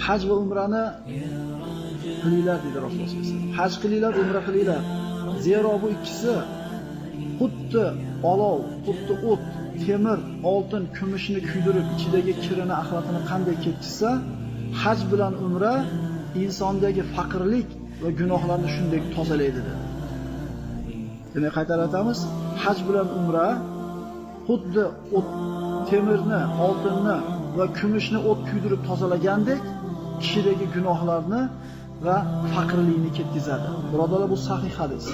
haj va umrani qilinglar dedi Rasululloh sollallohu alayhi vasallam. Haj qilinglar, umra qilinglar. Zero bu ikkisi xuddi olov, xuddi o't, temir, oltin, kumushni kuydirib ichidagi kirini, axlatini qanday ketkizsa, haj bilan umra insondagi faqirlik va gunohlarni shunday tozalaydi dedi. Demak, qaytarib aytamiz, haj bilan umra xuddi o't, temirni, oltinni va kumushni o't kuydirib tozalagandek kishidagi gunohlarni va faqirlikni ketkazadi. Birodarlar, bu sahih hadis.